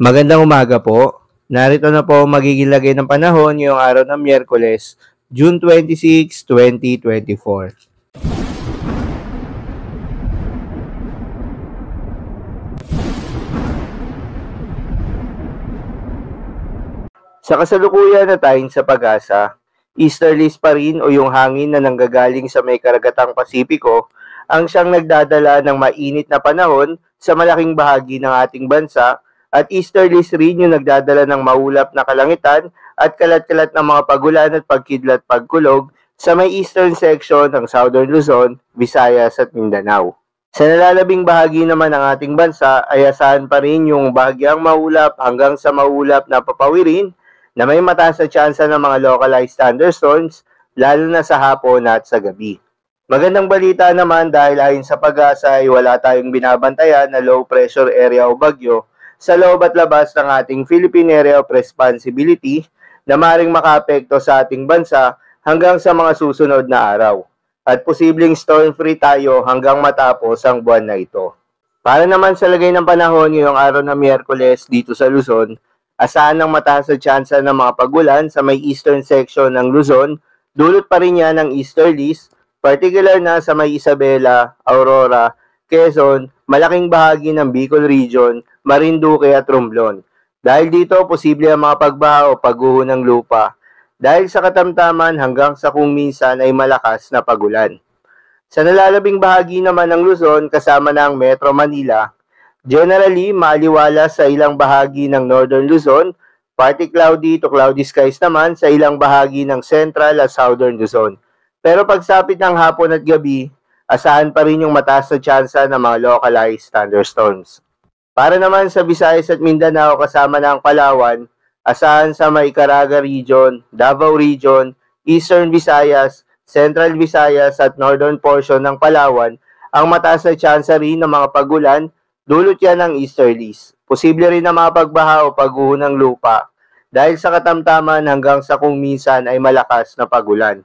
Magandang umaga po. Narito na po ang magiging lagay ng panahon ngayong araw ng Miyerkules, June 26, 2024. Sa kasalukuyan na tayong sa pag-asa, easterlies pa rin o yung hangin na nanggagaling sa may karagatang Pasipiko ang siyang nagdadala ng mainit na panahon sa malaking bahagi ng ating bansa at easterlies rin yung nagdadala ng maulap na kalangitan at kalat-kalat ng mga pagulan at pagkidlat pagkulog sa may eastern section ng Southern Luzon, Visayas at Mindanao. Sa nalalabing bahagi naman ng ating bansa ay asahan pa rin yung bahagyang maulap hanggang sa maulap na papawirin na may mataas na tsansa ng mga localized thunderstorms lalo na sa hapon at sa gabi. Magandang balita naman dahil ayon sa pag-asa ay wala tayong binabantayan na low pressure area o bagyo sa loob at labas ng ating Philippine Area of Responsibility na maring makaapekto sa ating bansa hanggang sa mga susunod na araw. At posibleng storm-free tayo hanggang matapos ang buwan na ito. Para naman sa lagay ng panahon ngayong araw ng Miyerkules dito sa Luzon, asahan ng mataas na tsansa ng mga pagulan sa may eastern section ng Luzon, dulot pa rin yan ng easterlies, particular na sa may Isabela, Aurora, Quezon, malaking bahagi ng Bicol Region, Marinduque at Romblon. Dahil dito, posible ang mga pagbaha o pagguho ng lupa. Dahil sa katamtaman hanggang sa kung minsan ay malakas na pagulan. Sa nalalabing bahagi naman ng Luzon kasama ng Metro Manila, generally maaliwala sa ilang bahagi ng Northern Luzon, partly cloudy to cloudy skies naman sa ilang bahagi ng Central at Southern Luzon. Pero pagsapit ng hapon at gabi, asahan pa rin yung mataas na tsansa ng mga localized thunderstorms. Para naman sa Visayas at Mindanao kasama ng Palawan, asahan sa may Caraga Region, Davao Region, Eastern Visayas, Central Visayas at Northern portion ng Palawan ang mataas na tsansa rin ng mga pagulan, dulot yan ng easterlies. Posible rin na mga pagbaha o pagguho ng lupa dahil sa katamtaman hanggang sa kung minsan ay malakas na pagulan.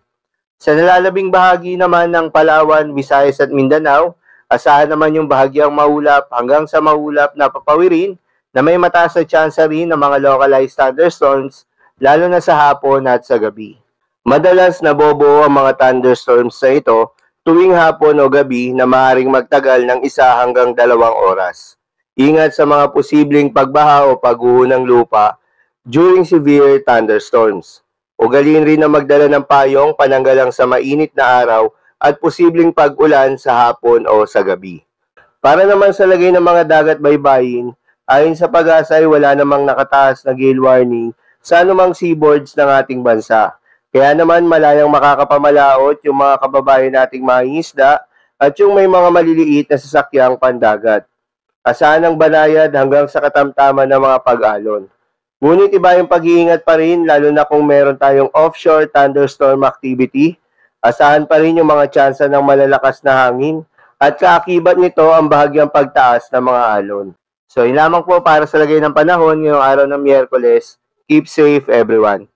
Sa nalalabing bahagi naman ng Palawan, Visayas at Mindanao, asahan naman yung bahagyang maulap hanggang sa maulap na papawirin na may mataas na tsansa rin ng mga localized thunderstorms lalo na sa hapon at sa gabi. Madalas nabobuo ang mga thunderstorms na ito tuwing hapon o gabi na maaaring magtagal ng 1 hanggang 2 oras. Ingat sa mga posibleng pagbaha o pagguho ng lupa during severe thunderstorms. Ugaliin rin na magdala ng payong pananggalang sa mainit na araw at posibleng pag-ulan sa hapon o sa gabi. Para naman sa lagay ng mga dagat baybayin, ayon sa pag-asa ay wala namang nakataas na gale warning sa anumang seaboards ng ating bansa. Kaya naman malayang makakapamalaot yung mga kababayan nating mangingisda at yung may mga maliliit na sasakyang pandagat. Asahan ng banayad hanggang sa katamtaman ng mga pag-alon. Ngunit iba yung pag-iingat pa rin lalo na kung meron tayong offshore thunderstorm activity. Asahan pa rin yung mga tsansa ng malalakas na hangin at kaakibat nito ang bahagyang pagtaas ng mga alon. So, yun lamang po para sa lagay ng panahon ngayong araw ng Miyerkules. Keep safe everyone.